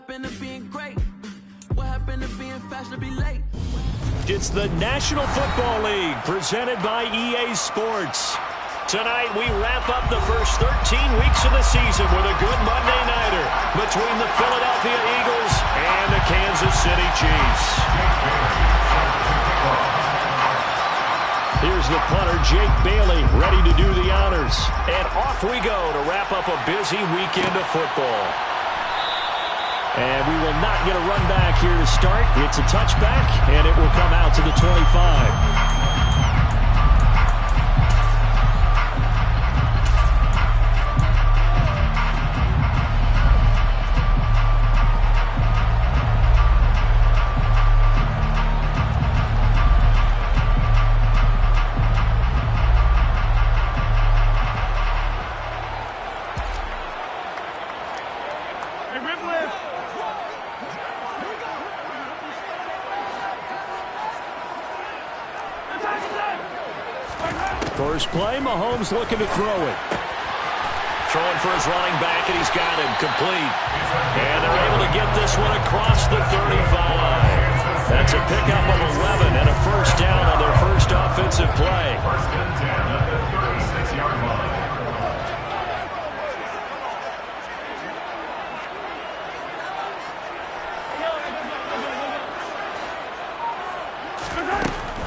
happened to being great? What happened to being fast to be late? It's the National Football League presented by EA Sports. Tonight we wrap up the first 13 weeks of the season with a good Monday nighter between the Philadelphia Eagles and the Kansas City Chiefs. Here's the punter, Jake Bailey, ready to do the honors. And off we go to wrap up a busy weekend of football. And we will not get a run back here to start. It's a touchback, and it will come out to the 25. First play, Mahomes looking to throw it. Throwing for his running back, and he's got him complete. And they're able to get this one across the 35. That's a pickup of 11 and a first down on their first offensive play.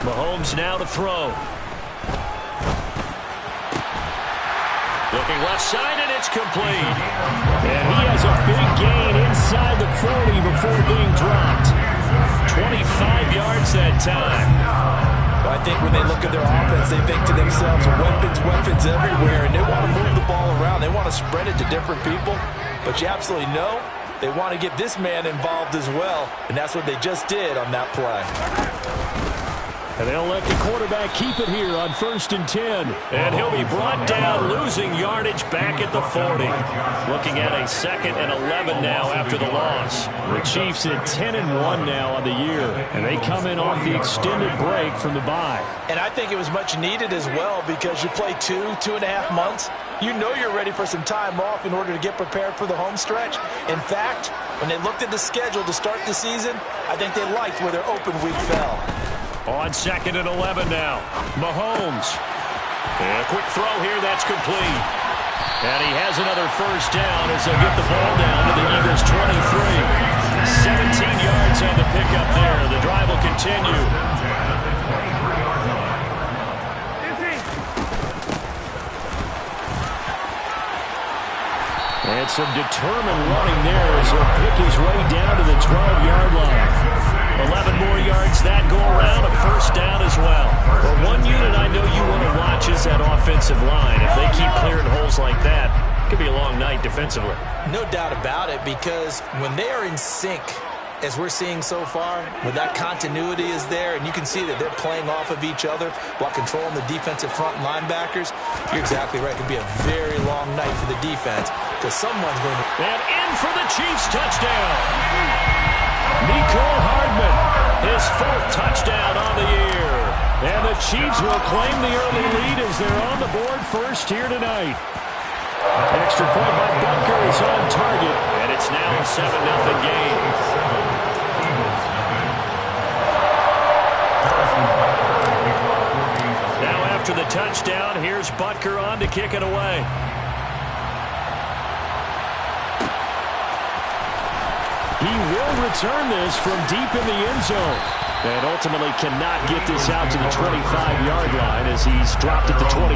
Mahomes now to throw. Looking left side, and it's complete. And he has a big gain inside the 40 before being dropped. 25 yards that time. I think when they look at their offense, they think to themselves, weapons everywhere, and they want to move the ball around. They want to spread it to different people. But you absolutely know they want to get this man involved as well, and that's what they just did on that play. And they'll let the quarterback keep it here on 1st and 10. And he'll be brought down, losing yardage back at the 40. Looking at a 2nd and 11 now after the loss. The Chiefs at 10-1 now on the year. And they come in off the extended break from the bye. And I think it was much needed as well because you play 2.5 months. You know you're ready for some time off in order to get prepared for the home stretch. In fact, when they looked at the schedule to start the season, I think they liked where their open week fell. On 2nd and 11 now. Mahomes. And a quick throw here, that's complete. And he has another first down as they'll get the ball down to the Eagles' 23. 17 yards on the pickup there. The drive will continue. And some determined running there as he'll pick his way down to the 12-yard line. 11 more yards that go around, a first down as well. But one unit I know you want to watch is that offensive line. If they keep clearing holes like that, it could be a long night defensively. No doubt about it, because when they are in sync, as we're seeing so far, when that continuity is there, and you can see that they're playing off of each other while controlling the defensive front linebackers, you're exactly right. It could be a very long night for the defense, because someone's going to... And in for the Chiefs touchdown. Mecole Hardman, his 4th touchdown on the year. And the Chiefs will claim the early lead as they're on the board first here tonight. Extra point by Butker is on target, and it's now a 7-0 game. Now after the touchdown, here's Butker on to kick it away. He will return this from deep in the end zone. And ultimately cannot get this out to the 25-yard line as he's dropped at the 23.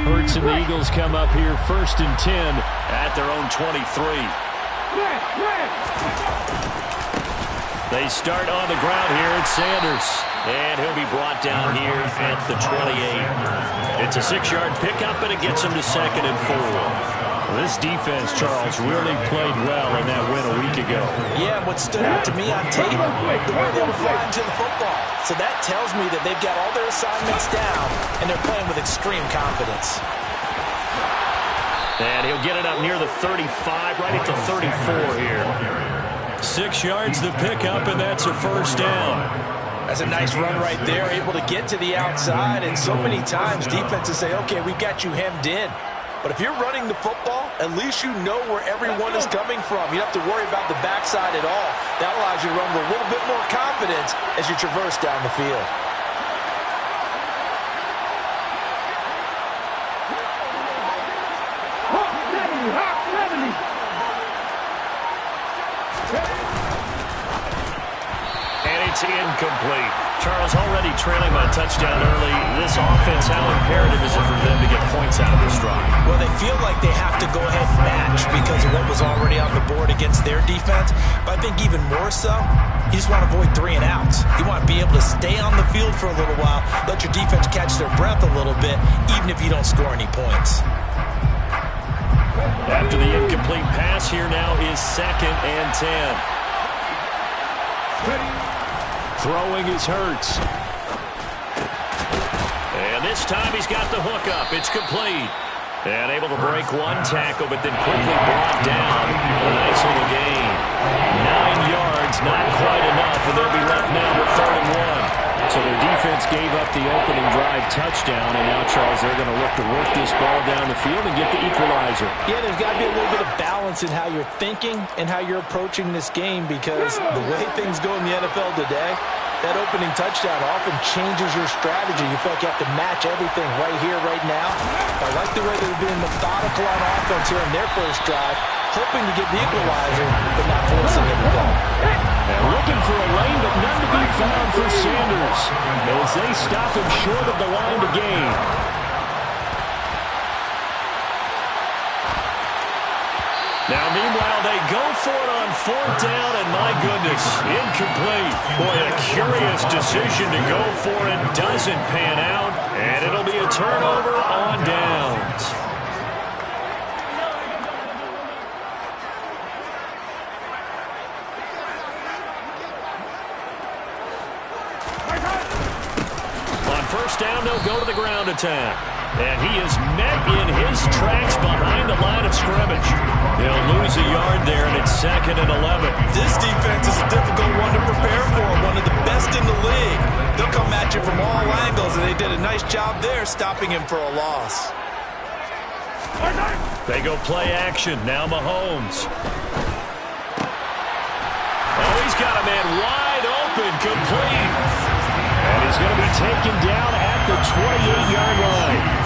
Hurts and the Eagles come up here 1st and 10 at their own 23. They start on the ground here at Sanders. And he'll be brought down here at the 28. It's a 6-yard pickup, and it gets him to 2nd and 4. Well, this defense, Charles, really played well in that win a week ago. Yeah, what stood out to me on tape, the way they were flying to the football. So that tells me that they've got all their assignments down, and they're playing with extreme confidence. And he'll get it up near the 35, right at the 34 here. 6 yards the pickup, and that's a first down. That's a nice run right there, able to get to the outside, and so many times defenses say, okay, we've got you hemmed in. But if you're running the football, at least you know where everyone is coming from. You don't have to worry about the backside at all. That allows you to run with a little bit more confidence as you traverse down the field. Incomplete. Charles, already trailing by a touchdown early. This offense, how imperative is it for them to get points out of this drive? Well, they feel like they have to go ahead and match because of what was already on the board against their defense. But I think even more so, you just want to avoid 3 and outs. You want to be able to stay on the field for a little while, let your defense catch their breath a little bit, even if you don't score any points. After the incomplete pass, here now is 2nd and 10. Throwing is Hurts. And this time he's got the hook up. It's complete. And able to break one tackle, but then quickly brought down. A nice little gain. 9 yards, not quite enough, and they'll be left now with 3rd and 1. So their defense gave up the opening drive touchdown, and now, Charles, they're going to look to work this ball down the field and get the equalizer. Yeah, there's got to be a little bit of balance in how you're thinking and how you're approaching this game, because the way things go in the NFL today, that opening touchdown often changes your strategy. You feel like you have to match everything right here, right now. I like the way they're being methodical on offense here in their first drive, hoping to get the equalizer, but not forcing it to go. And looking for a lane, but none to be found for Sanders as they stop him short of the line to gain. Now, meanwhile, they go for it on 4th down, and my goodness, incomplete. Boy, a curious decision to go for it. Doesn't pan out, and it'll be a turnover on downs. On 1st down, they'll go to the ground attack. And he is met in his tracks behind the line of scrimmage. They'll lose a yard there, and it's 2nd and 11. This defense is a difficult one to prepare for, one of the best in the league. They'll come at you from all angles, and they did a nice job there stopping him for a loss. They go play action. Now Mahomes. Oh, he's got a man wide open, complete. And he's going to be taken down at the 28-yard line.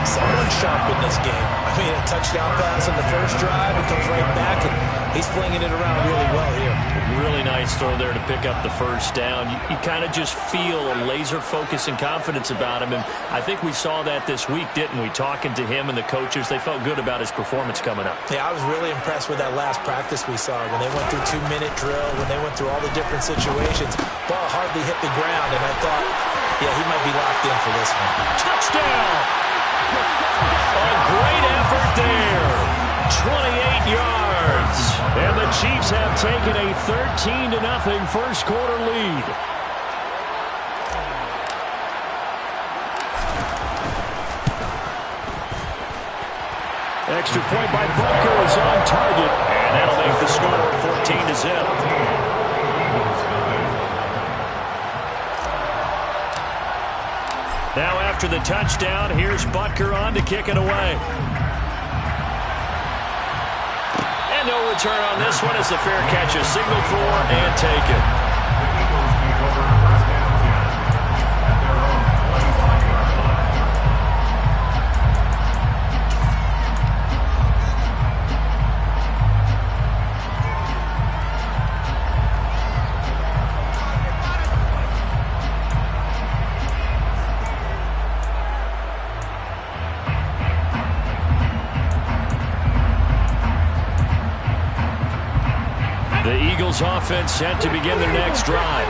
Someone sharp in this game. I mean, a touchdown pass in the first drive. He comes right back, and he's flinging it around really well here. Really nice throw there to pick up the first down. You kind of just feel a laser focus and confidence about him, and I think we saw that this week, didn't we? Talking to him and the coaches, they felt good about his performance coming up. Yeah, I was really impressed with that last practice we saw when they went through 2-minute drill, when they went through all the different situations. Ball hardly hit the ground, and I thought, yeah, he might be locked in for this one. Touchdown! A great effort there. 28 yards. And the Chiefs have taken a 13-0 first quarter lead. Extra point by Butker is on target. And that'll make the score 14-0. Now after the touchdown, here's Butker on to kick it away. And no return on this one as the fair catch is signaled for and taken. Offense set to begin their next drive.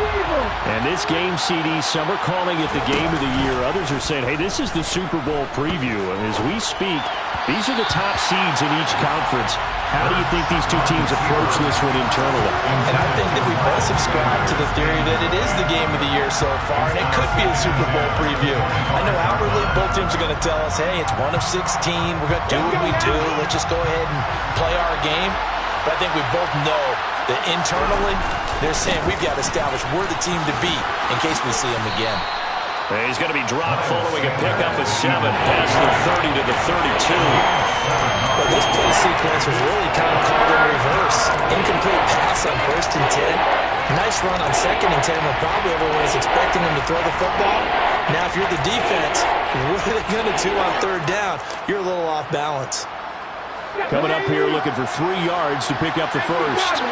And this game, CD, some are calling it the game of the year. Others are saying, hey, this is the Super Bowl preview. And as we speak, these are the top seeds in each conference. How do you think these two teams approach this one internally? And I think that we both subscribe to the theory that it is the game of the year so far, and it could be a Super Bowl preview. I know outwardly both teams are going to tell us, hey, it's 1 of 16. We're going to do what we do. Let's just go ahead and play our game. But I think we both know that internally, they're saying we've got to establish we're the team to beat in case we see them again. He's going to be dropped following a pickup of 7 past the 30 to the 32. Well, this play sequence was really kind of called in reverse. Incomplete pass on 1st and 10. Nice run on 2nd and 10 when probably everyone is expecting him to throw the football. Now, if you're the defense, what are they going to do on 3rd down? You're a little off balance. Coming up here looking for 3 yards to pick up the first.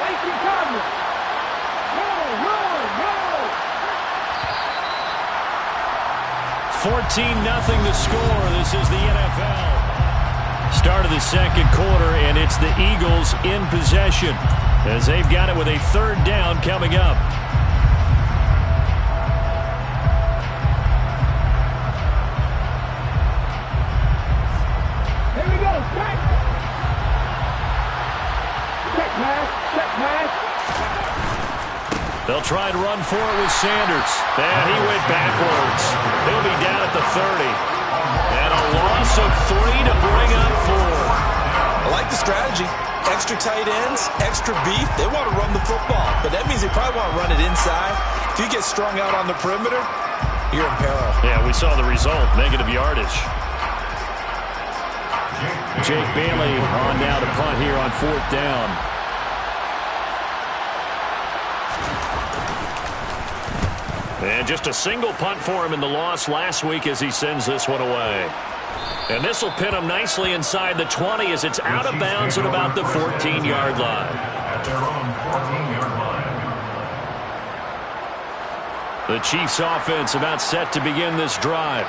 14-0 the score. This is the NFL. Start of the 2nd quarter, and it's the Eagles in possession as they've got it with a 3rd down coming up. Here we go. Check pass. They'll try and run for it with Sanders. And he went backwards. He'll be down at the 30. And a loss of 3 to bring up 4. I like the strategy. Extra tight ends, extra beef. They want to run the football. But that means they probably want to run it inside. If you get strung out on the perimeter, you're in peril. Yeah, we saw the result. Negative yardage. Jake Bailey on now to punt here on 4th down. And just a single punt for him in the loss last week as he sends this one away. And this will pin him nicely inside the 20 as it's out of bounds at about the 14-yard line. At their own 14-yard line. The Chiefs offense about set to begin this drive.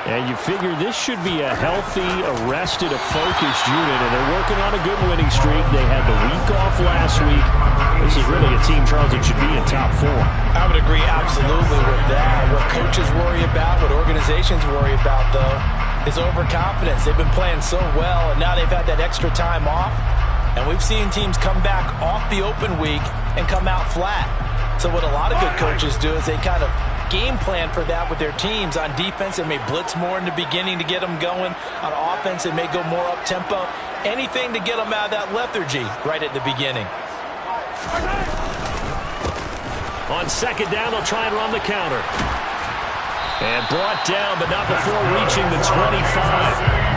And you figure this should be a healthy, arrested, a focused unit, and they're working on a good winning streak. They had the week off last week. This is really a team, Charles, that should be in top 4. I would agree absolutely with that. What coaches worry about, what organizations worry about, though, is overconfidence. They've been playing so well, and now they've had that extra time off. And we've seen teams come back off the open week and come out flat. So what a lot of good coaches do is they kind of game plan for that with their teams. On defense, they may blitz more in the beginning to get them going. On offense, they may go more up-tempo. Anything to get them out of that lethargy right at the beginning. On 2nd down, they'll try and run the counter. And brought down, but not before reaching the 25.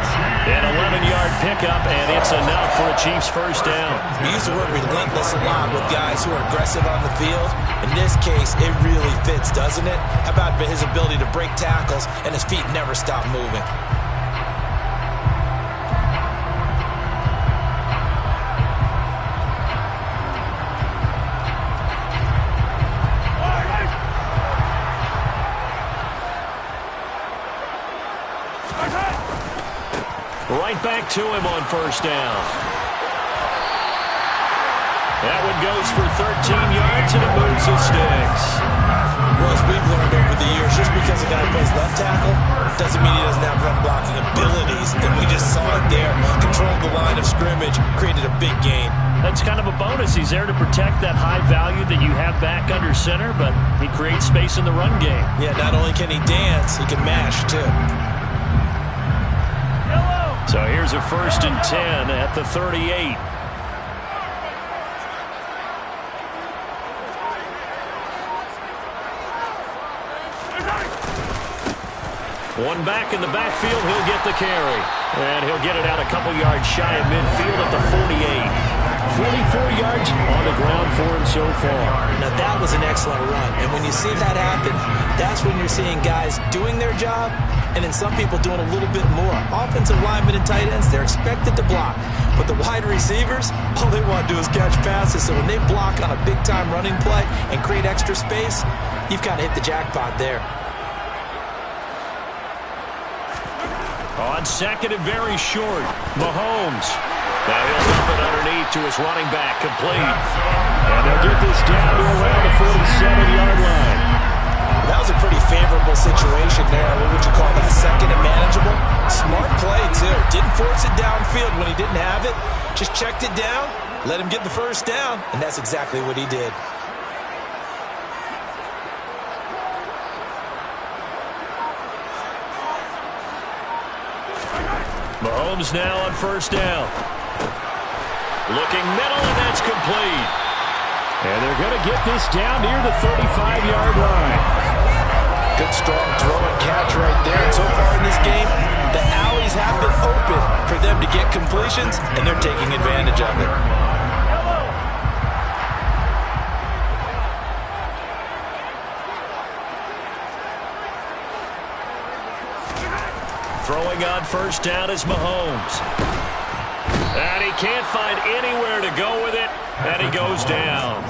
An 11-yard pickup, and it's enough for a Chiefs 1st down. We use the word relentless a lot with guys who are aggressive on the field. In this case, it really fits, doesn't it? How about his ability to break tackles and his feet never stop moving? Right back to him on 1st down. That one goes for 13 yards, and it moves the sticks. Well, as we've learned over the years, just because a guy plays left tackle doesn't mean he doesn't have run blocking abilities. And we just saw it there. Controlled the line of scrimmage, created a big gain. That's kind of a bonus. He's there to protect that high value that you have back under center, but he creates space in the run game. Yeah, not only can he dance, he can mash, too. So here's a 1st and 10 at the 38. One back in the backfield, he'll get the carry. And he'll get it out a couple yards shy of midfield at the 48. 44 yards on the ground for him so far. Now that was an excellent run. And when you see that happen, that's when you're seeing guys doing their job and then some people doing a little bit more. Offensive linemen and tight ends, they're expected to block. But the wide receivers, all they want to do is catch passes. So when they block on a big-time running play and create extra space, you've kind of hit the jackpot there. On 2nd and very short, Mahomes. Now he'll dump it underneath to his running back, complete. And they'll get this down to around the 47-yard line. That was a pretty favorable situation there. What would you call that? 2nd and manageable? Smart play, too. Didn't force it downfield when he didn't have it. Just checked it down, let him get the 1st down, and that's exactly what he did. Mahomes now on 1st down. Looking middle, and that's complete. And they're going to get this down near the 35-yard line. Good, strong throw and catch right there. And so far in this game, the alleys have been open for them to get completions, and they're taking advantage of it. Throwing on first down is Mahomes. And he can't find anywhere to go with it, and he goes down.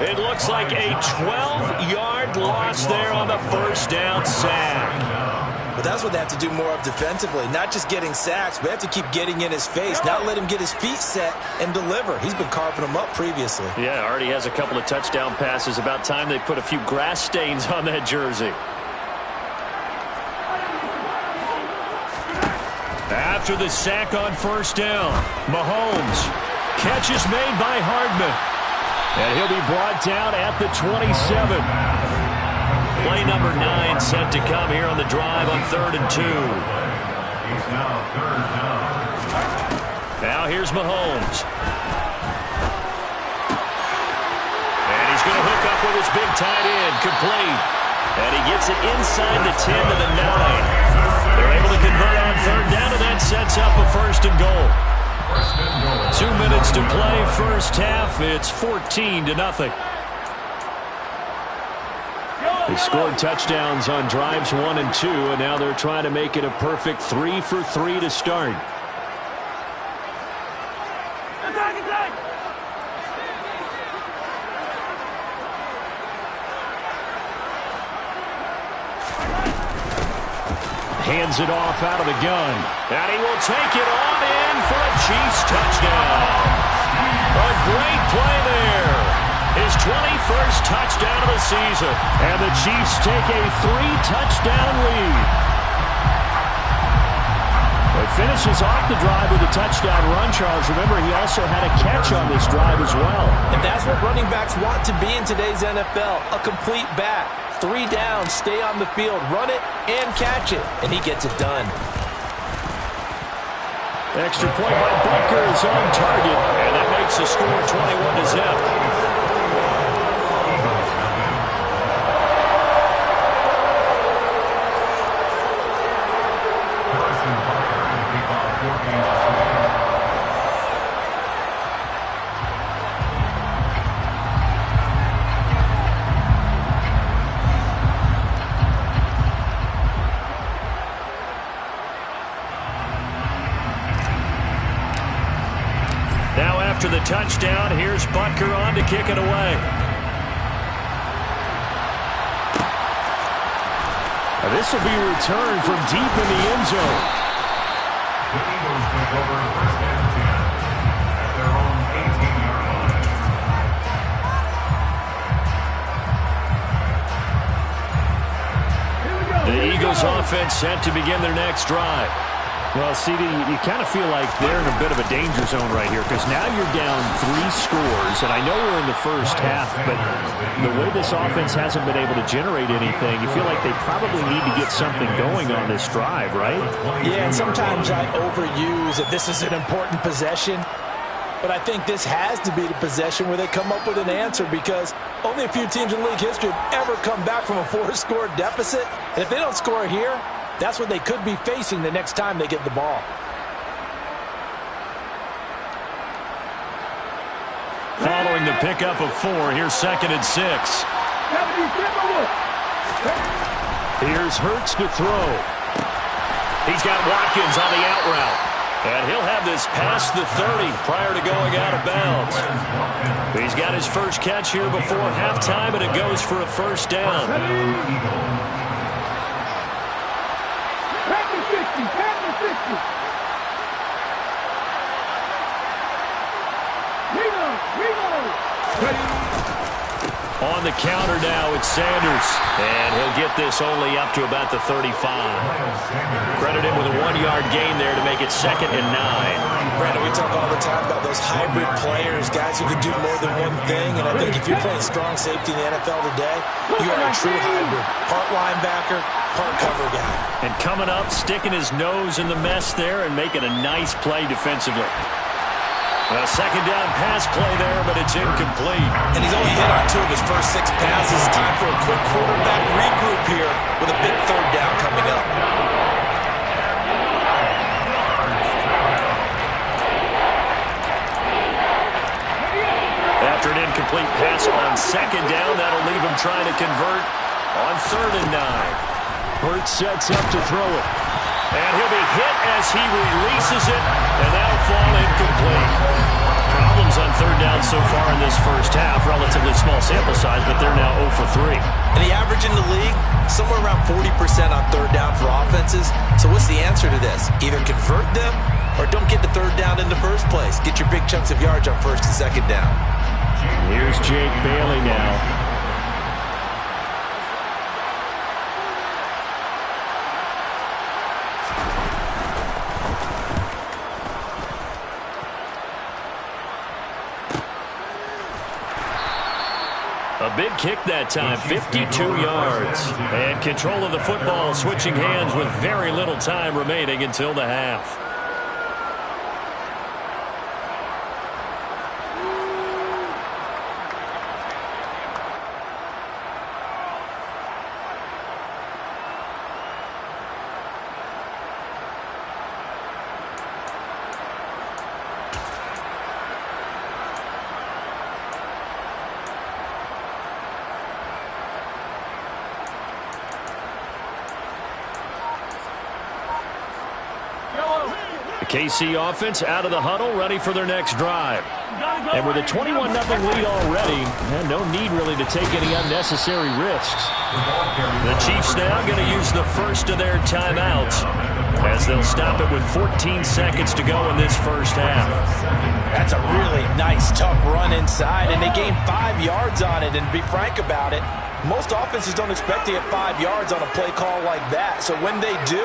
It looks like a 12-yard loss there on the first down sack. But that's what they have to do more of defensively, not just getting sacks, but they have to keep getting in his face, not let him get his feet set and deliver. He's been carving them up previously. Yeah, already has a couple of touchdown passes. About time they put a few grass stains on that jersey. After the sack on first down, Mahomes. Catch is made by Hardman. And he'll be brought down at the 27. Play number 9 set to come here on the drive on 3rd and 2. Now here's Mahomes. And he's going to hook up with his big tight end, complete. And he gets it inside the 10 to the 9. They're able to convert on 3rd down, and that sets up a 1st and goal. 2 minutes to play, first half. It's 14-0. They scored touchdowns on drives 1 and 2, and now they're trying to make it a perfect 3 for 3 to start. Hands it off out of the gun. And he will take it on in for a Chiefs touchdown. A great play there. His 21st touchdown of the season. And the Chiefs take a 3-touchdown lead. He finishes off the drive with a touchdown run, Charles. Remember, he also had a catch on this drive as well. And that's what running backs want to be in today's NFL, a complete back. 3 downs, stay on the field, run it, and catch it. And he gets it done. Extra point by Butker is on target. And that makes the score 21-0. After the touchdown, here's Butker on to kick it away. This will be returned from deep in the end zone. The Eagles take over 1st and 10 at their own 18-yard line. The Eagles offense set to begin their next drive. Well, CD, you kind of feel like they're in a bit of a danger zone right here because now you're down 3 scores, and I know we're in the first half, but the way this offense hasn't been able to generate anything, you feel like they probably need to get something going on this drive, right? Yeah, and sometimes I overuse that this is an important possession, but I think this has to be the possession where they come up with an answer because only a few teams in league history have ever come back from a 4-score deficit, and if they don't score here, that's what they could be facing the next time they get the ball. Following the pickup of 4, here's 2nd and 6. Here's Hurts to throw. He's got Watkins on the out route. And he'll have this past the 30 prior to going out of bounds. He's got his first catch here before halftime, and it goes for a 1st down. On the counter now, it's Sanders. And he'll get this only up to about the 35. Credit him with a 1-yard gain there to make it 2nd and 9. Brandon, we talk all the time about those hybrid players, guys who can do more than one thing. And I think if you're playing strong safety in the NFL today, you are a true hybrid. Part linebacker, part cover guy. And coming up, sticking his nose in the mess there and making a nice play defensively. A second down pass play there, but it's incomplete. And he's only hit on 2 of his first 6 passes. Time for a quick quarterback regroup here with a big third down coming up. After an incomplete pass on second down, that'll leave him trying to convert on 3rd and 9. Hurts sets up to throw it. And he'll be hit as he releases it, and that'll fall incomplete. Problems on 3rd down so far in this first half. Relatively small sample size, but they're now 0 for 3. And the average in the league, somewhere around 40% on 3rd down for offenses. So what's the answer to this? Either convert them or don't get the 3rd down in the first place. Get your big chunks of yards on 1st and 2nd down. Here's Jake Bailey now. A big kick that time, 52 yards. And control of the football switching hands with very little time remaining until the half. KC offense out of the huddle, ready for their next drive. And with a 21-0 lead already, and no need really to take any unnecessary risks. The Chiefs now going to use the first of their timeouts as they'll stop it with 14 seconds to go in this first half. That's a really nice, tough run inside, and they gained 5 yards on it. And to be frank about it, most offenses don't expect to get 5 yards on a play call like that. So when they do,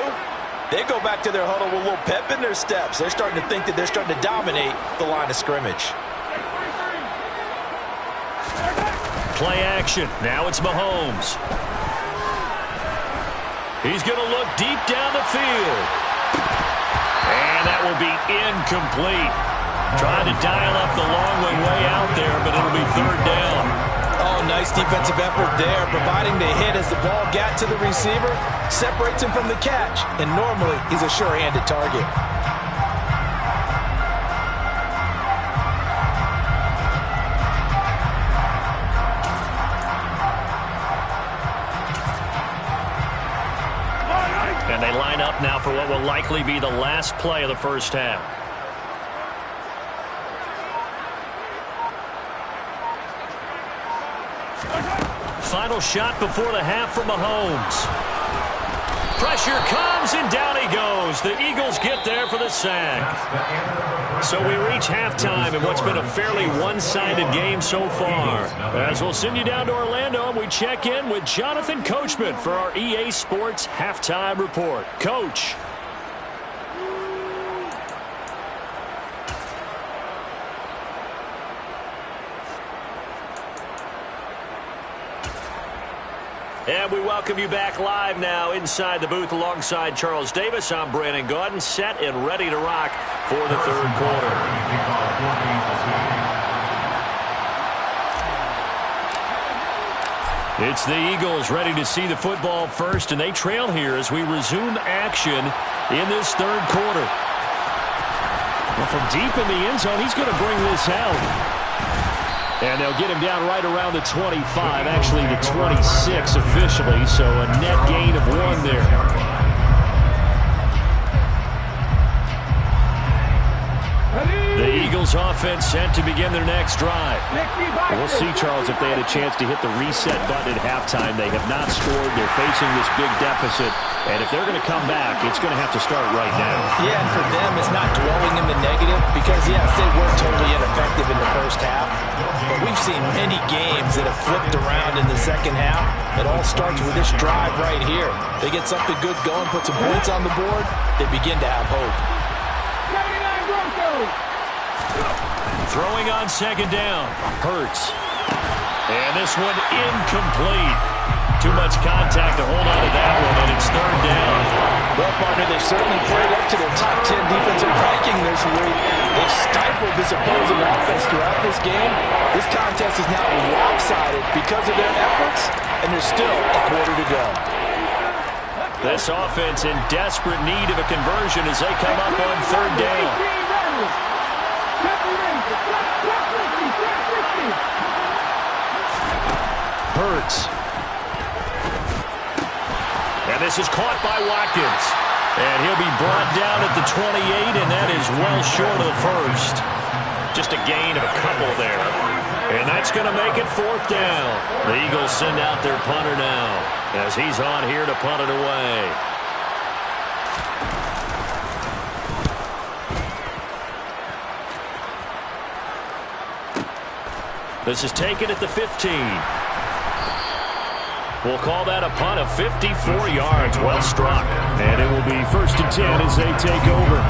they go back to their huddle with a little pep in their steps. They're starting to think that they're starting to dominate the line of scrimmage. Play action. Now it's Mahomes. He's going to look deep down the field. And that will be incomplete. Trying to dial up the long way out there, but it'll be 3rd down. Oh, nice defensive effort there, providing the hit as the ball got to the receiver, separates him from the catch, and normally he's a sure-handed target. And they line up now for what will likely be the last play of the first half. Final shot before the half from Mahomes. Pressure comes, and down he goes. The Eagles get there for the sack. So we reach halftime in what's been a fairly one-sided game so far. As we'll send you down to Orlando, we check in with Jonathan Coachman for our EA Sports Halftime Report. Coach. And we welcome you back live now inside the booth alongside Charles Davis. I'm Brandon Gaudin, set and ready to rock for the 3rd quarter. It's the Eagles ready to see the football first, and they trail here as we resume action in this 3rd quarter. Well, from deep in the end zone, he's going to bring this out. And they'll get him down right around the 25, actually the 26 officially, so a net gain of 1 there. The Eagles offense set to begin their next drive. We'll see, Charles, if they had a chance to hit the reset button at halftime. They have not scored. They're facing this big deficit. And if they're going to come back, it's going to have to start right now. Yeah, and for them, it's not dwelling in the negative because, yes, they were totally ineffective in the first half. But we've seen many games that have flipped around in the second half. It all starts with this drive right here. They get something good going, put some points on the board, they begin to have hope. Throwing on second down. Hurts. And this one incomplete. Too much contact to hold on to that one, and it's third down. Well, partner, they've certainly played up to their top 10 defensive ranking this week. They've stifled this opposing offense throughout this game. This contest is now lopsided because of their efforts, and there's still a quarter to go. This offense in desperate need of a conversion as they come up on third down. Hurts. And this is caught by Watkins. And he'll be brought down at the 28, and that is well short of the first. Just a gain of a couple there. And that's going to make it fourth down. The Eagles send out their punter now as he's on here to punt it away. This is taken at the 15. We'll call that a punt of 54 yards. Well struck. And it will be 1st and 10 as they take over.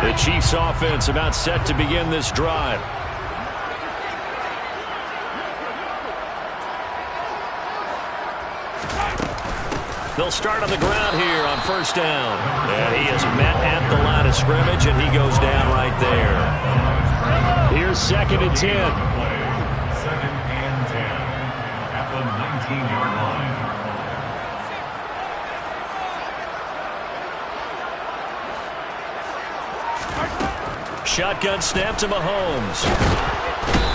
The Chiefs offense about set to begin this drive. They'll start on the ground here on first down. And he is met at the line of scrimmage, and he goes down right there. Here's 2nd and 10. 2nd and 10 at the 19-yard line. Shotgun snap to Mahomes.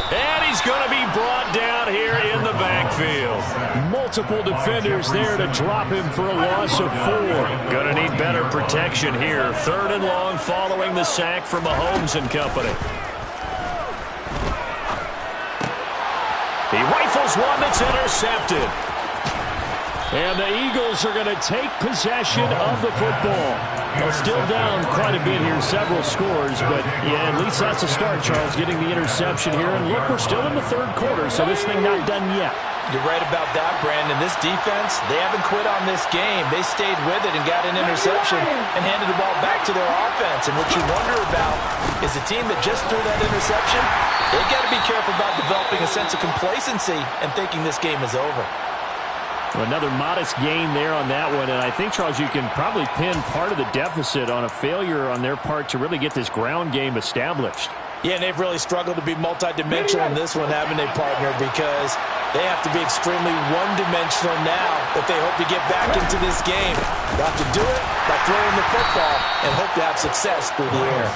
And he's going to be brought down here in the backfield. Multiple defenders there to drop him for a loss of 4. Going to need better protection here. 3rd and long following the sack from Mahomes and company. He rifles one that's intercepted. And the Eagles are going to take possession of the football. Well, still down quite a bit here, several scores, but yeah, at least that's a start, Charles, getting the interception here. And look, we're still in the 3rd quarter, so this thing not done yet. You're right about that, Brandon. This defense, they haven't quit on this game. They stayed with it and got an interception and handed the ball back to their offense. And what you wonder about is the team that just threw that interception, they've got to be careful about developing a sense of complacency and thinking this game is over. Another modest gain there on that one, and I think, Charles, you can probably pin part of the deficit on a failure on their part to really get this ground game established. Yeah, and they've really struggled to be multidimensional in this one, haven't they, partner, because they have to be extremely one-dimensional now if they hope to get back into this game. They have to do it by throwing the football and hope to have success through the air.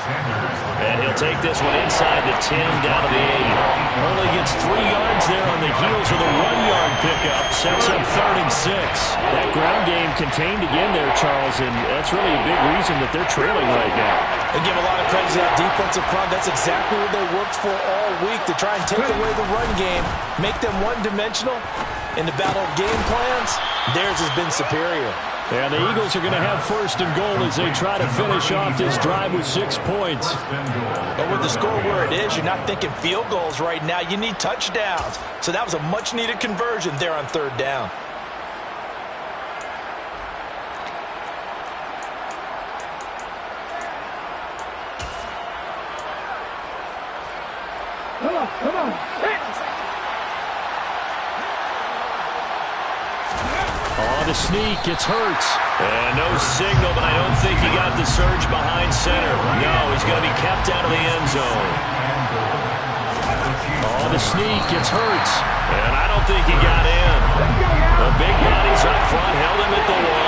And he'll take this one inside the 10, down to the 8. Only gets 3 yards there on the heels of the 1-yard pickup. Sets up 3rd and 6. That ground game contained again there, Charles, and that's really a big reason that they're trailing right now. They give a lot of credit to that defensive front. That's exactly what they worked for all week, to try and take away the run game, make them one-dimensional. In the battle of game plans, theirs has been superior. And the Eagles are going to have 1st and goal as they try to finish off this drive with 6 points. But with the score where it is, you're not thinking field goals right now. You need touchdowns. So that was a much-needed conversion there on 3rd down. Come on. On the sneak, it's Hurts. And no signal, but I don't think he got the surge behind center. No, he's going to be kept out of the end zone. On the sneak, it's Hurts. And I don't think he got in. The big bodies up front held him at the 1.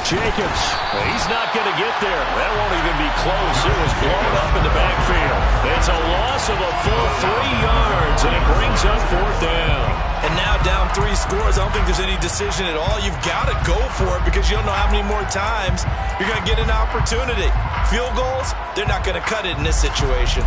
Jacobs, he's not going to get there. That won't even be close. It was blown up in the backfield. It's a loss of a full 3 yards, and it brings up 4th down. And now down 3 scores, I don't think there's any decision at all. You've got to go for it because you don't know how many more times you're going to get an opportunity. Field goals, they're not going to cut it in this situation.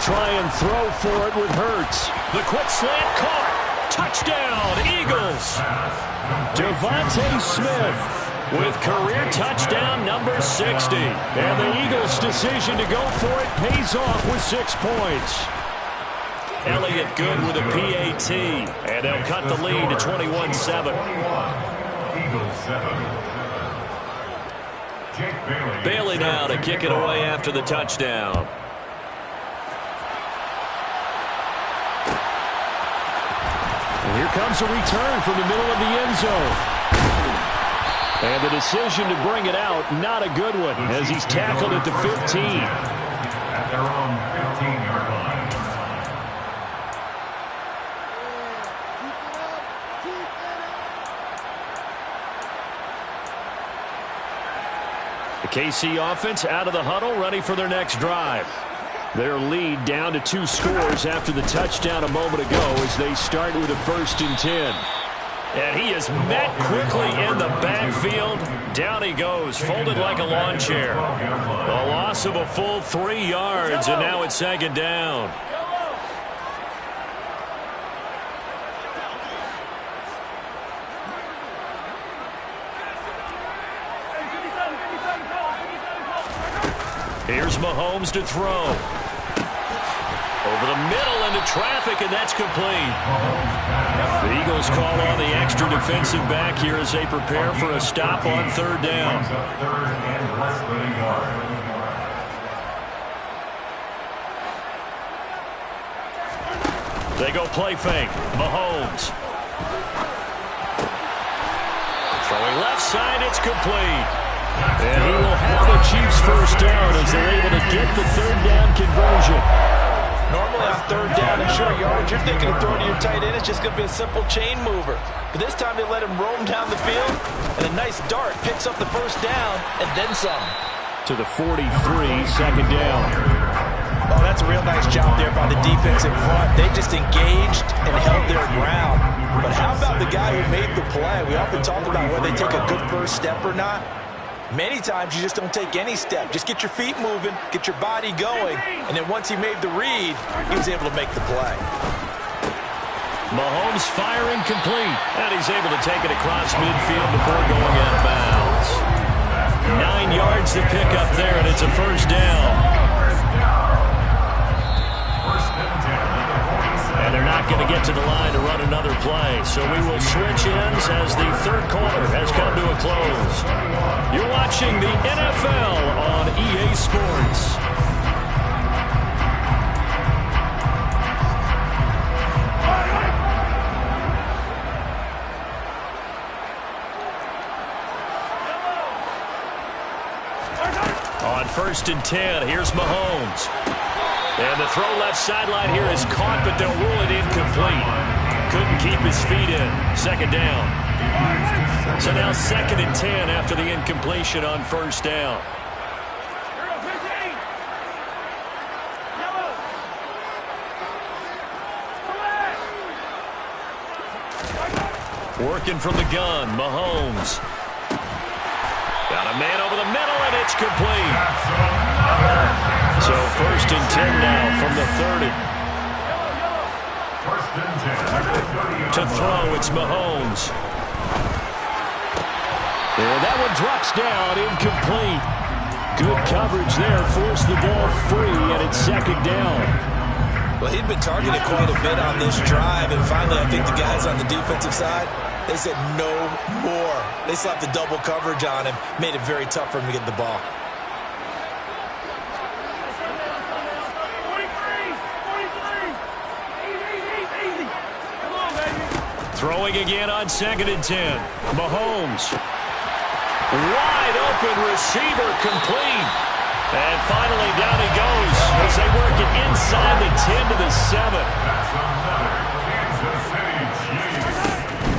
try and throw for it with Hurts. The quick slant caught. Touchdown, Eagles. Devontae Smith with career touchdown number 60. And the Eagles' decision to go for it pays off with 6 points. Elliott good with a PAT. And they'll cut the lead to 21-7. Eagles 7. Jake Bailey now to kick it away after the touchdown. And here comes a return from the middle of the end zone. And the decision to bring it out, not a good one, as he's tackled at the 15. At their own 15-yard line. The KC offense out of the huddle, ready for their next drive. Their lead down to 2 scores after the touchdown a moment ago as they start with a 1st and 10. And he is met quickly in the backfield. Down he goes, folded like a lawn chair. A loss of a full 3 yards, and now it's 2nd down. Here's Mahomes to throw. Over the middle into traffic, and that's complete. The Eagles call on the extra defensive back here as they prepare for a stop on 3rd down. Third and less than a yard. They go play fake. Mahomes. Throwing left side, it's complete. And he will have the Chiefs' 1st down as they're able to get the 3rd down conversion. Normally on 3rd down and short yardage, you're thinking of throwing to your tight end. It's just going to be a simple chain mover. But this time they let him roam down the field, and a nice dart picks up the 1st down and then some. To the 43, 2nd down. Oh, that's a real nice job there by the defense in front. They just engaged and held their ground. But how about the guy who made the play? We often talk about whether they take a good first step or not. Many times you just don't take any step. Just get your feet moving, get your body going, and then once he made the read, he was able to make the play. Mahomes firing complete, and he's able to take it across midfield before going out of bounds. 9 yards to pick up there, and it's a 1st down. And they're not going to get to the line to run another play. So we will switch ends as the 3rd quarter has come to a close. You're watching the NFL on EA Sports. On 1st and 10, here's Mahomes. And the throw left sideline here is caught, but they'll rule it incomplete. Couldn't keep his feet in. 2nd down. So now 2nd and 10 after the incompletion on 1st down. Working from the gun, Mahomes. Got a man over the middle, and it's complete. So 1st and 10 now from the 30. 1st and 10. To throw, it's Mahomes. And that one drops down, incomplete. Good coverage there, forced the ball free, and it's 2nd down. Well, he'd been targeted quite a bit on this drive, and finally I think the guys on the defensive side, they said no more. They slapped the double coverage on him, made it very tough for him to get the ball. Throwing again on 2nd and 10. Mahomes. Wide open receiver complete. And finally down he goes as they work it inside the 10 to the 7. That's another Kansas City Chiefs.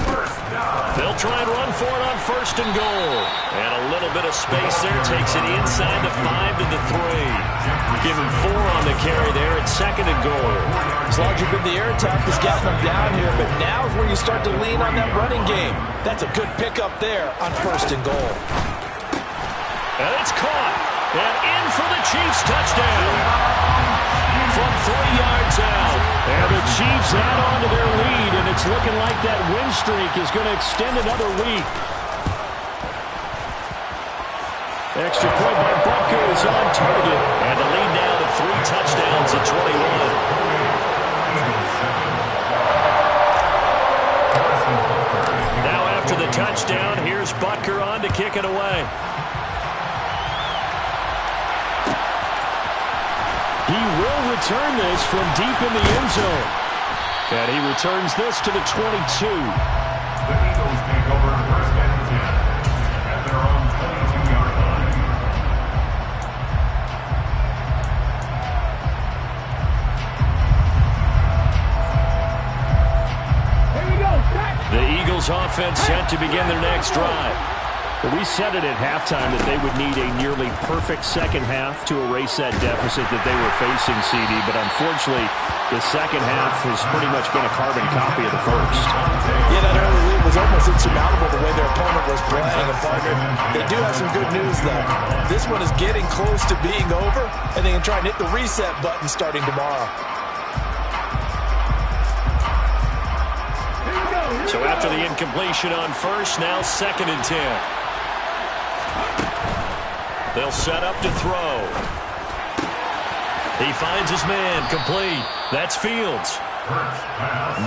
1st down. They'll try and run for it on 1st and goal. And a little bit of space there takes it inside the 5 to the 3. Give him 4 on the carry there at 2nd and goal. As long as you've been the air attack is getting them down here, but now is where you start to lean on that running game. That's a good pickup there on 1st and goal. And it's caught. And in for the Chiefs touchdown. from 3 yards out. And the Chiefs add on to their lead, and it's looking like that win streak is going to extend another week. Extra point by Butker is on target. And the lead now to 3 touchdowns at 21. Now after the touchdown, here's Butker on to kick it away. He will return this from deep in the end zone. And he returns this to the 22. The Eagles take over first and 10 at their own 22-yard line. Here we go, set. The Eagles offense set to begin their next drive. Well, we said it at halftime that they would need a nearly perfect second half to erase that deficit that they were facing, CD. But unfortunately, the second half has pretty much been a carbon copy of the first. Yeah, that early lead was almost insurmountable the way their opponent was playing. And partner, they do have some good news, though. This one is getting close to being over, and they can try and hit the reset button starting tomorrow. So after the incompletion on first, now 2nd and 10. They'll set up to throw. He finds his man, complete. That's Fields.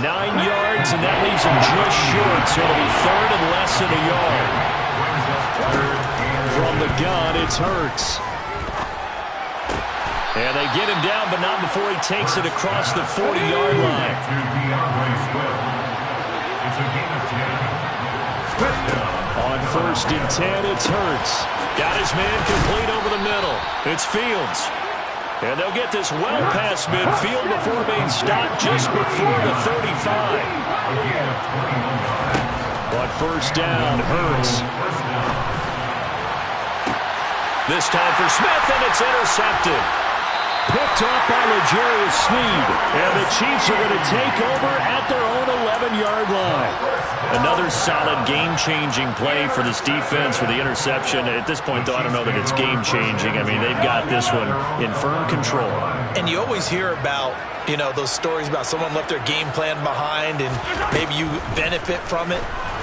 9 yards, and that leaves him just short, so it'll be 3rd and less than a yard. From the gun, it's Hurts. And they get him down, but not before he takes it across the 40-yard line. It's a gain of 10. On 1st and 10, it's Hurts. Got his man complete over the middle. It's Fields. And they'll get this well past midfield before being stopped just before the 35. On 1st down, Hurts. This time for Smith, and it's intercepted. Picked off by L'Jarius Sneed. And the Chiefs are going to take over at their own 11-yard line. Another solid game-changing play for this defense for the interception. At this point, though, I don't know that it's game-changing. I mean, they've got this one in firm control. And you always hear about, you know, those stories about someone left their game plan behind and maybe you benefit from it.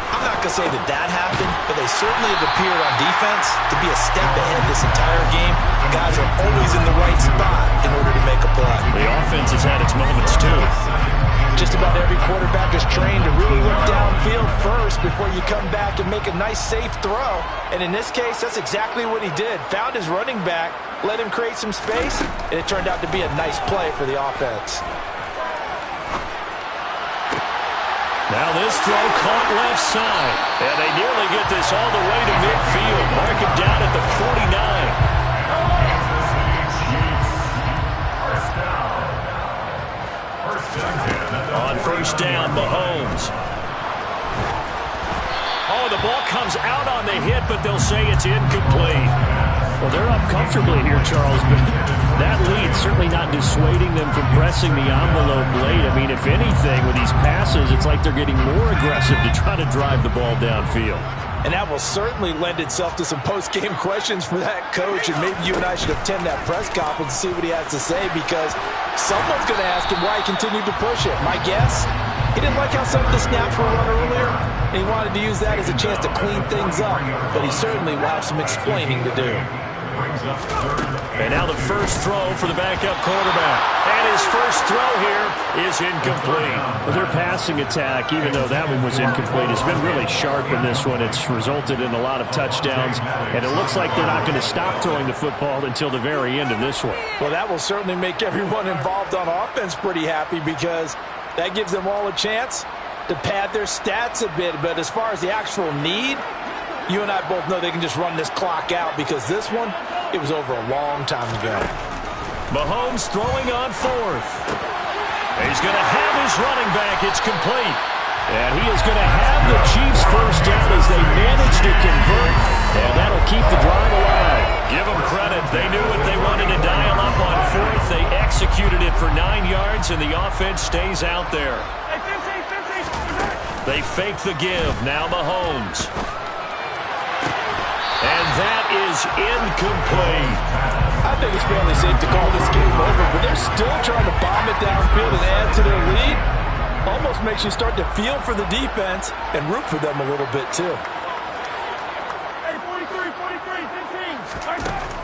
I'm not going to say that that happened, but they certainly have appeared on defense to be a step ahead this entire game. Guys are always in the right spot in order to make a play. The offense has had its moments, too. Just about every quarterback is trained to really look downfield first before you come back and make a nice, safe throw. And in this case, that's exactly what he did. Found his running back, let him create some space, and it turned out to be a nice play for the offense. Now this throw caught left side. And they nearly get this all the way to midfield. Mark it down at the 49. On 1st down, Mahomes. Oh, the ball comes out on the hit, but they'll say it's incomplete. Well, they're up comfortably here, Charles, but that lead certainly not dissuading them from pressing the envelope late. I mean, if anything, with these passes, it's like they're getting more aggressive to try to drive the ball downfield. And that will certainly lend itself to some post-game questions for that coach, and maybe you and I should attend that press conference and see what he has to say, because someone's going to ask him why he continued to push it. My guess, he didn't like how some of the snaps were run earlier, and he wanted to use that as a chance to clean things up, but he certainly will have some explaining to do. And now the first throw for the backup quarterback. And his first throw here is incomplete. Well, their passing attack, even though that one was incomplete, has been really sharp in this one. It's resulted in a lot of touchdowns, and it looks like they're not going to stop throwing the football until the very end of this one. Well, that will certainly make everyone involved on offense pretty happy, because that gives them all a chance to pad their stats a bit. But as far as the actual need, you and I both know they can just run this clock out, because this one, it was over a long time ago. Mahomes throwing on 4th. He's going to have his running back. It's complete. And he is going to have the Chiefs first down as they manage to convert. And that'll keep the drive alive. Give them credit. They knew what they wanted to dial up on 4th. They executed it for 9 yards, and the offense stays out there. They fake the give. Now Mahomes. And that is incomplete. I think it's fairly safe to call this game over, but they're still trying to bomb it downfield and add to their lead. Almost makes you start to feel for the defense and root for them a little bit too. Hey, 43,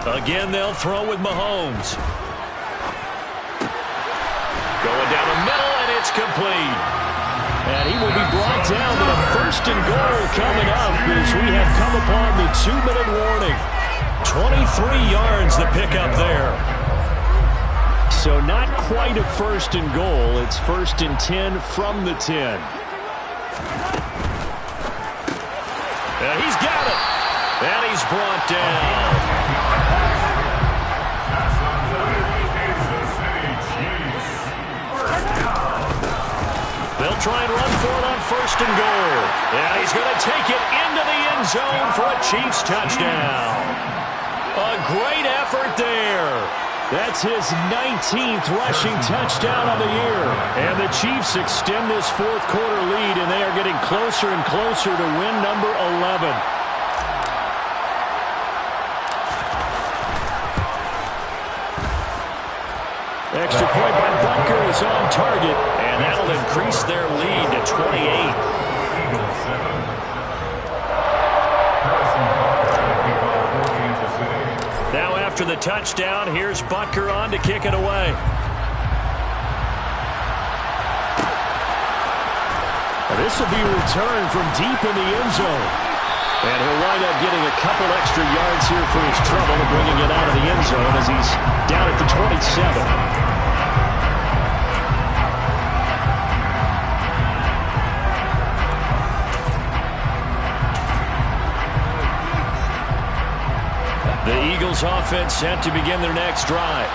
15. Again, they'll throw with Mahomes. Going down the middle, and it's complete. And he will be brought down to the 1st and goal coming up as we have come upon the 2-minute warning. 23 yards the pickup there. So not quite a 1st and goal. It's 1st and 10 from the 10. And he's got it. And he's brought down. They'll try and run for it on 1st and goal. And he's going to take it into the end zone for a Chiefs touchdown. A great effort there. That's his 19th rushing touchdown of the year. And the Chiefs extend this 4th quarter lead, and they are getting closer and closer to win number 11. Extra point by Butker is on target, and that'll increase their lead to 28. Now after the touchdown, here's Butker on to kick it away. This will be returned from deep in the end zone. And he'll wind up getting a couple extra yards here for his trouble and bringing it out of the end zone as he's down at the 27. The Eagles offense set to begin their next drive.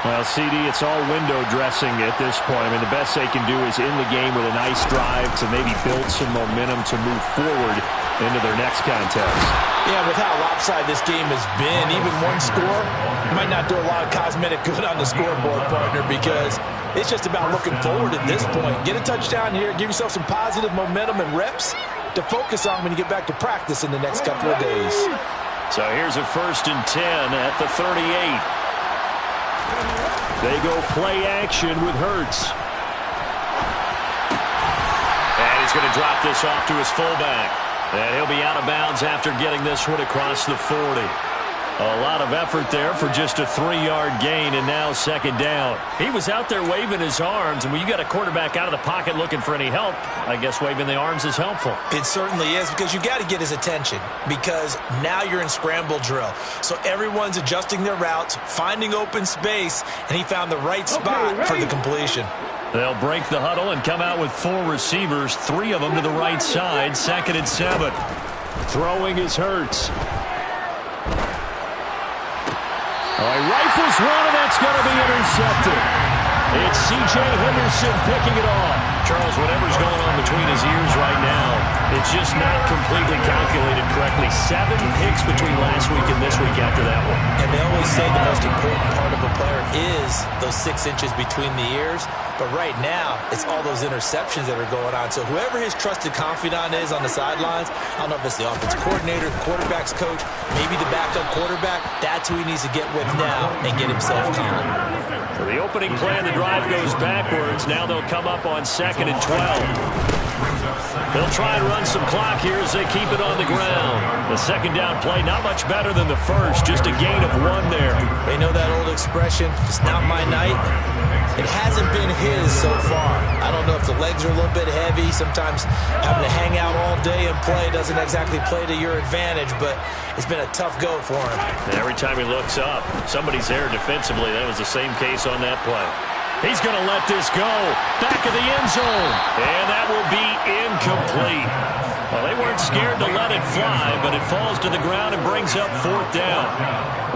Well, CD, it's all window dressing at this point. I mean, the best they can do is in the game with a nice drive to maybe build some momentum to move forward into their next contest. Yeah, with how lopsided this game has been, even one score might not do a lot of cosmetic good on the scoreboard, partner, because it's just about looking forward at this point. Get a touchdown here, give yourself some positive momentum and reps to focus on when you get back to practice in the next couple of days. So here's a 1st and 10 at the 38. They go play action with Hurts. And he's going to drop this off to his fullback. And he'll be out of bounds after getting this one across the 40. A lot of effort there for just a 3-yard gain, and now 2nd down. He was out there waving his arms, and when you got a quarterback out of the pocket looking for any help, I guess waving the arms is helpful. It certainly is, because you got to get his attention, because now you're in scramble drill. So everyone's adjusting their routes, finding open space, and he found the right spot for the completion. They'll break the huddle and come out with 4 receivers, 3 of them to the right side, 2nd and 7. Throwing is Hurts. He rifles one, and that's going to be intercepted. It's C.J. Henderson picking it off. Charles, whatever's going on between his ears right now, it's just not completely calculated correctly. 7 picks between last week and this week after that one. And they always say the most important part of a player is those 6 inches between the ears. But right now, it's all those interceptions that are going on. So whoever his trusted confidant is on the sidelines, I don't know if it's the offensive coordinator, the quarterback's coach, maybe the backup quarterback, that's who he needs to get with now and get himself calm. So the opening play of the drive goes backwards. Now they'll come up on 2nd and 12. They'll try and run some clock here as they keep it on the ground. The 2nd down play, not much better than the first, just a gain of 1 there. They know that old expression, it's not my night. It hasn't been his so far. I don't know if the legs are a little bit heavy. Sometimes having to hang out all day and play doesn't exactly play to your advantage, but it's been a tough go for him. And every time he looks up, somebody's there defensively. That was the same case on that play. He's going to let this go. Back of the end zone. And that will be incomplete. Well, they weren't scared to let it fly, but it falls to the ground and brings up 4th down.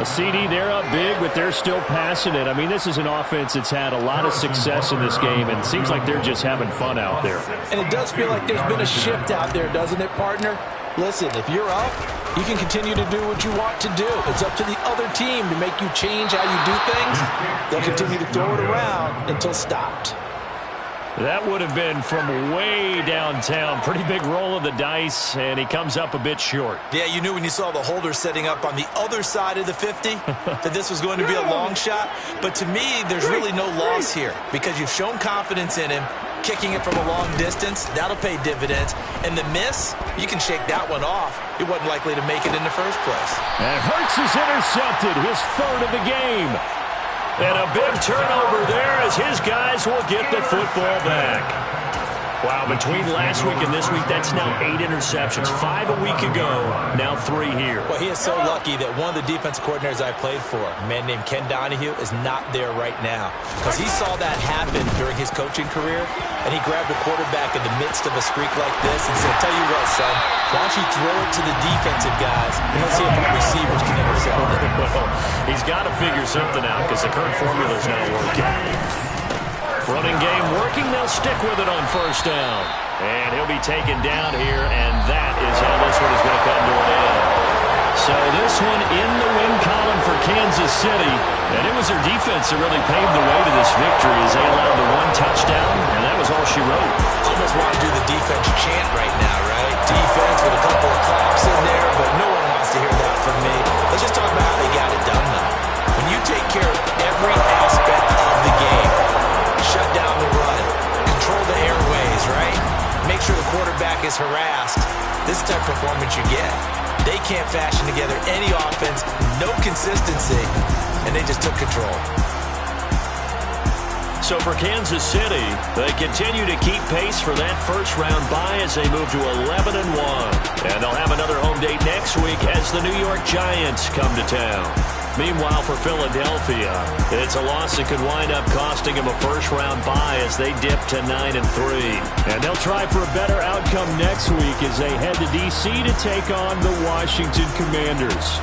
A CD, they're up big, but they're still passing it. I mean, this is an offense that's had a lot of success in this game, and it seems like they're just having fun out there. And it does feel like there's been a shift out there, doesn't it, partner? Listen, if you're up, you can continue to do what you want to do. It's up to the other team to make you change how you do things. They'll continue to throw it around until stopped. That would have been from way downtown. Pretty big roll of the dice, and he comes up a bit short. Yeah, you knew when you saw the holder setting up on the other side of the 50 that this was going to be a long shot. But to me, there's really no loss here because you've shown confidence in him. Kicking it from a long distance, that'll pay dividends. And the miss, you can shake that one off. It wasn't likely to make it in the first place. And Hurts is intercepted, his third of the game. And a big turnover there as his guys will get the football back. Wow, between last week and this week, that's now 8 interceptions. 5 a week ago, now 3 here. Well, he is so lucky that one of the defensive coordinators I played for, a man named Ken Donahue, is not there right now. Because he saw that happen during his coaching career, and he grabbed a quarterback in the midst of a streak like this and said, tell you what, son, why don't you throw it to the defensive guys, and let's see if our receivers can intercept it. Well, he's got to figure something out because the current formula's not working. Running game working, they'll stick with it on first down. And he'll be taken down here, and that is how this one is going to come to an end. So this one in the win column for Kansas City, and it was their defense that really paved the way to this victory as they allowed the 1 touchdown, and that was all she wrote. Almost want to do the defense chant right now, right? Defense with a couple of claps in there, but no one wants to hear that from me. Let's just talk about how they got it done, though. When you take care of every aspect of the game, shut down the run, control the airways, right? Make sure the quarterback is harassed. This type of performance you get. They can't fashion together any offense, no consistency, and they just took control. So for Kansas City, they continue to keep pace for that first-round bye as they move to 11-1. And they'll have another home date next week as the New York Giants come to town. Meanwhile, for Philadelphia, it's a loss that could wind up costing them a first-round bye as they dip to 9-3. And they'll try for a better outcome next week as they head to D.C. to take on the Washington Commanders.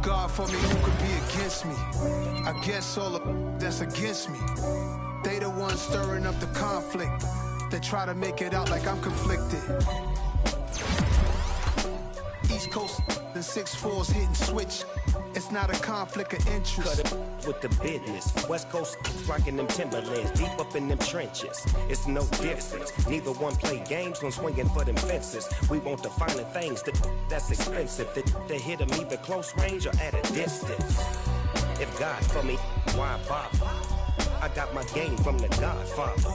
God for me, who could be against me? I guess all of that's against me. They the ones stirring up the conflict. They try to make it out like I'm conflicted. East Coast and 6'4's hitting switch. It's not a conflict of interest. Cut it with the business. West Coast rocking them Timberlands, deep up in them trenches. It's no difference. Neither one play games when swinging for them fences. We want the finer things that's expensive. That hit them either close range or at a distance. If God for me, why bother? I got my game from the Godfather.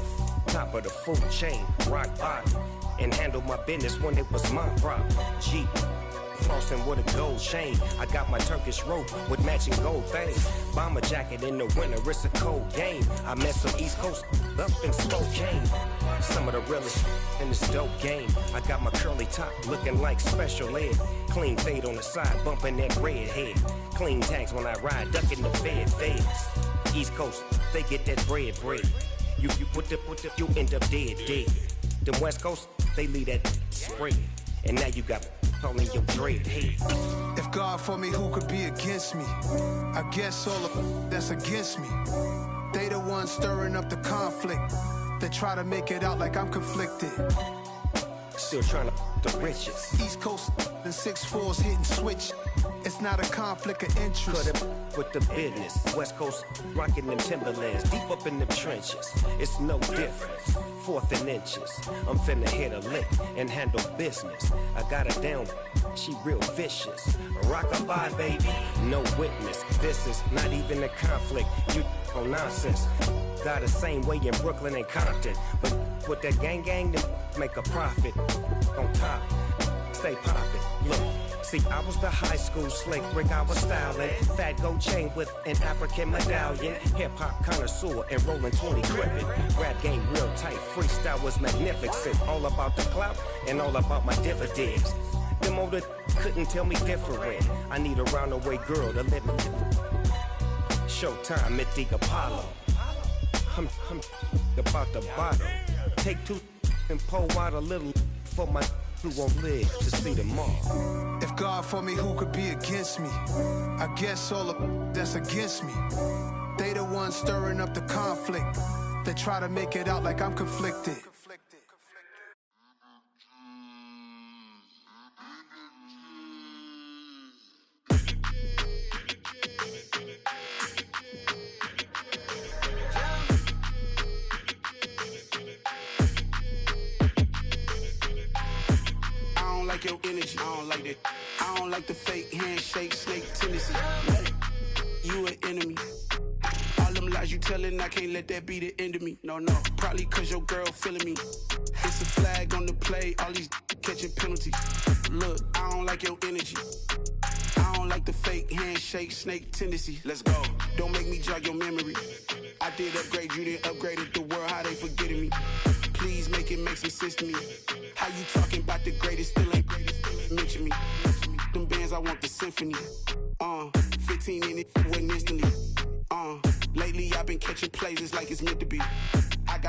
Top of the food chain, rock bottom. And handle my business when it was my problem. Jeep. Flossing with a gold chain. I got my Turkish rope with matching gold things. Bomber jacket in the winter, it's a cold game. I met some East Coast up in Spokane. Some of the realest in this dope game. I got my curly top looking like special ed. Clean fade on the side, bumping that red head. Clean tags when I ride, ducking the feds. East Coast, they get that bread. You you end up dead. Them West Coast, they leave that spread. And now you got all in your dread head. If God for me, who could be against me? I guess all of that's against me. They the ones stirring up the conflict. They try to make it out like I'm conflicted. Still trying to the riches. East Coast and 6'4's hitting switch. It's not a conflict of interest. Cut it with the business. West Coast rocking them Timberlands, deep up in them trenches. It's no difference. 4th and inches. I'm finna hit a lick and handle business. I got her down. She real vicious. Rock-a-bye, baby. No witness. This is not even a conflict. You on nonsense. Got the same way in Brooklyn and Compton. But with that gang, them make a profit. On top, stay poppin'. Look, See, I was the high school slick brick, I was styling. Fat gold chain with an African medallion. Hip-hop connoisseur and rolling 20 cribbing. Rap game real tight, freestyle was magnificent. All about the clout and all about my dividends. Them older couldn't tell me different. I need a roundaway girl to let me. Showtime at the Apollo. I'm about the bottom. Take two and pour out a little for my who won't live to see tomorrow. If God for me, who could be against me? I guess all of that's against me. They the ones stirring up the conflict. They try to make it out like I'm conflicted. Your energy, I don't like that. I don't like the fake handshake, snake tendency. You an enemy. All them lies you telling, I can't let that be the end of me. No, probably cause your girl feeling me. It's a flag on the play, all these catching penalties. Look, I don't like your energy. I don't like the fake handshake, snake tendency. Let's go. Don't make me jog your memory. I did upgrade, you didn't upgrade it. The world, how they forgetting me. Please make it make some sense to me. How you talking about the greatest, still ain't greatest, mention me. Them bands, I want the symphony. 15 in it, went instantly. Lately I've been catching plays, it's like it's meant to be.